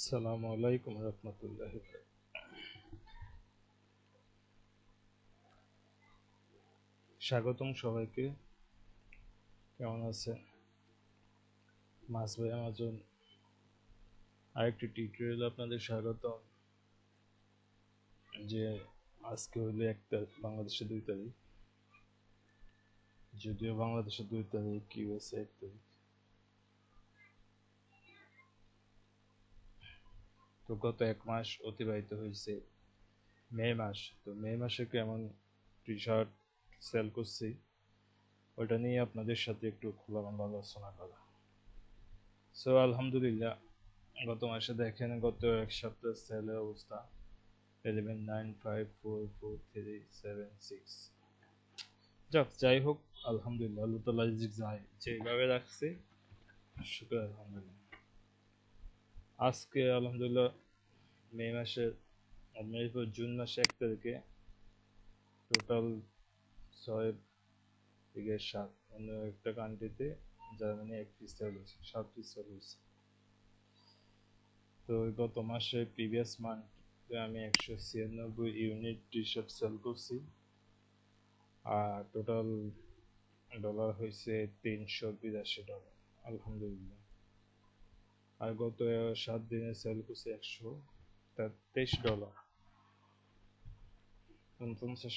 আসসালামু আলাইকুম রহমতুল্লাহ। স্বাগতম সবাইকে। কেমন আছেন? মাস ভাই আমাজন আরেকটি টিউটোরিয়াল আপনাদের স্বাগতম। যে আজকে হইলো বাংলাদেশে 2 তারিখ, যদিও বাংলাদেশে 2 তারিখ, ইউএসএ 1 তারিখ। তো গত 1 মাস অতিবাহিত হয়েছে, মে মাস। তো মে মাসে কেমন টি শার্ট সেল করছি ওটা নিয়ে আপনাদের সাথে একটু খোলামেলা আলোচনা করা। সো আলহামদুলিল্লাহ, গত মাসে দেখেন গত এক সপ্তাহ সেলের অবস্থা 11,954,4,3,7,6। যাই হোক, আলহামদুলিল্লাহ, আল্লাহ তাআলা যেভাবে রাখছে শুকর আলহামদুলিল্লাহ। আজকে আলহামদুলিল্লাহ মে মাসের জুন মাসে 1 তারিখে টোটাল 6 থেকে 7 অন্য একটা কান্ট্রিতে জার্মানি 1 পিস সেল হয়েছে, 7 পিস সেল হয়েছে। তো গত মাসে প্রিভিয়াস মান্থে আমি 196 ইউনিট টি শার্ট সেল করছি, আর টোটাল ডলার হয়েছে $382, আলহামদুলিল্লাহ। আর গত 7 দিনে সেল করছে $123, 49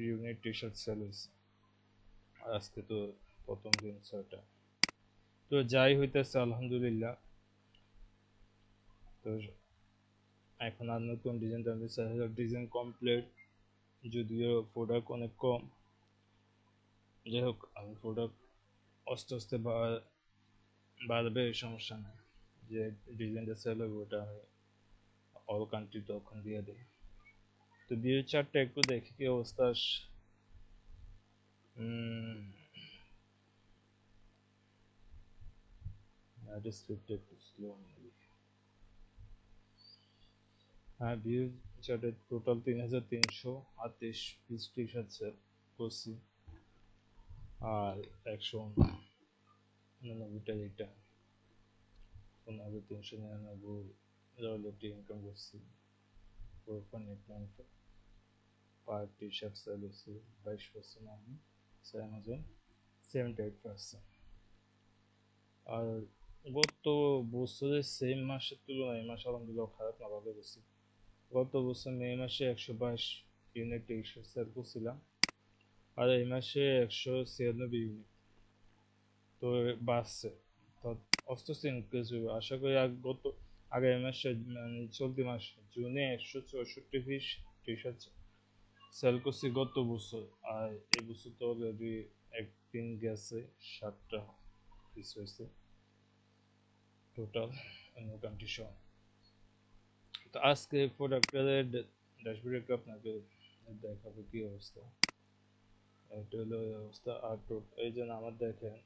ইউনিট টি শার্ট সেল হয়েছে। আর আজকে তো প্রথম দিন 6টা। তো যাই হইতেছে আলহামদুলিল্লাহ। তো এখন আর নতুন ডিজাইন টানতে 4,000 ডিজাইন কমপ্লিট, যদিও প্রোডাক্ট অনেক কম। যাই হোক, আমি প্রোডাক্ট আস্তে আস্তে বাড়বে, সমস্যা নেই। যে ডিজাইনটা সেল হবে ওটা আমি অল কান্ট্রি তখন দিয়ে দিই। তো বিয়ের চার্টটা একটু দেখি কি অবস্থা। স্ক্রিপ্ট একটু স্লো। হ্যাঁ, বিয়ের চার্টে total 3,338 piece T shirt sell করছি, আর 199টা রিটার্ন, 15,399 রয়্যালটি ইনকাম করছি। 4.89 পার টি শার্ট সেল হয়েছে, 22% আমি, অ্যামাজন 78%। আর গত বছরের সেম মাসের তুলনায় এই মাসে আলহামদুলিল্লাহ খারাপ না, ভালো করছি। গত বছর মে মাসে 122 ইউনিট টি শার্ট সেল করছিলাম, আর এই মাসে 196 ইউনিট। তো বাড়ছে, তো অস্তে ইনক্রিজ হবে আশা করি। আগামী মাসে মানে চলতি মাস জুনে 164 পিস টি শার্ট সেল করছি গত বছর। আর এই বছর তো অলরেডি একদিন গেছে 7টা পিস হয়েছে টোটাল অন্য কান্ট্রি সহ। তো আজকে প্রোডাক্টের ড্যাশবোর্ডে একটু আপনাকে দেখাবো কি অবস্থা। এটা হলো অবস্থা। আর এই যে আমার দেখেন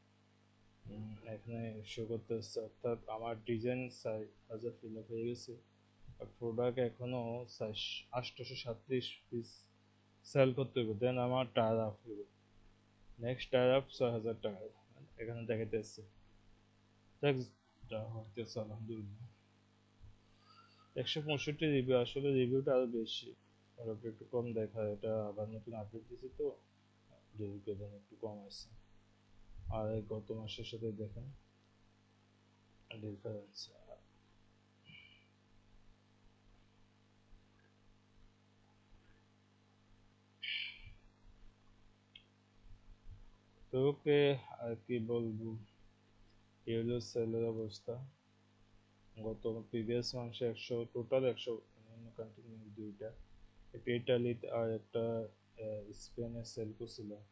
এখানে শো করতেছে, অর্থাৎ আমার ডিজাইন 4,000 ফিল আপ হয়ে গেছে, আর প্রোডাক্ট এখনো 837 পিস সেল করতে হবে, দেন আমার টায়ার আপ হবে। নেক্সট টায়ার আপ 6,000 টাকা এখানে দেখাইতেছে। যা হইতেছে আলহামদুলিল্লাহ। 165 রিভিউ, আসলে রিভিউটা আরো বেশি, প্রোডাক্ট একটু কম দেখায়। এটা আবার নতুন আপডেট দিয়েছে তো রিভিউ একটু কম আছে। আর গত মাসের সাথে দেখেন ডিফারেন্স। তো ওকে, আর কি বলবো, এই হলো সেলের অবস্থা। গত প্রিভিয়াস মাসে টোটাল 100, অন্য কান্ট্রি নিয়ে 2টা, একটা ইটালিতে আর একটা স্পেনে সেল করছিলাম।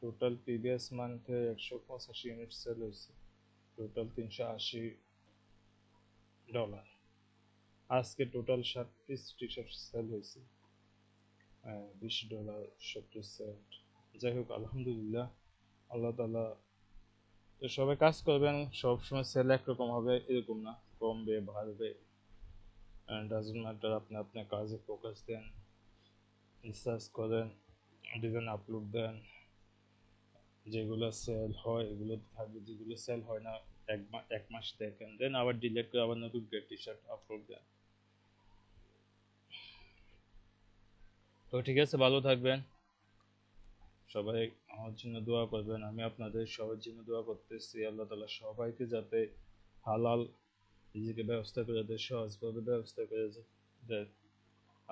টোটাল প্রিভিয়াস মান্থে 185 ইউনিট সেল হয়েছে, টোটাল $380। আজকে total 7 piece T shirt sell হয়েছে, $20.70। যাই হোক আলহামদুলিল্লাহ, আল্লাহ তাআলা। তো সবাই কাজ করবেন, সবসময় সেল একরকম হবে এরকম না, কমবে বাড়বে, ডাজন্ট ম্যাটার। আপনি আপনার কাজে ফোকাস দেন, রিসার্চ করেন, ডিজাইন আপলোড দেন, যেগুলো সেল হয় এগুলো থাকবে, যেগুলো সেল হয় না এক মাস দেখেন, দেন আবার ডিলিট করে আবার নতুন করে টি শার্ট আপলোড দেন। তো ঠিক আছে, ভালো থাকবেন সবাই, আমার জন্য দোয়া করবেন। আমি আপনাদের সবার জন্য দোয়া করতেছি, আল্লাহ তাআলা সবাইকে যাতে হালাল রিজিকের ব্যবস্থা করে দেয়, সহজভাবে ব্যবস্থা করে দেয়।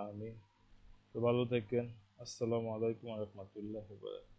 আমি তো ভালো থাকেন। আসসালামু আলাইকুম ওয়া রাহমাতুল্লাহি ওয়া বারাকাতুহু।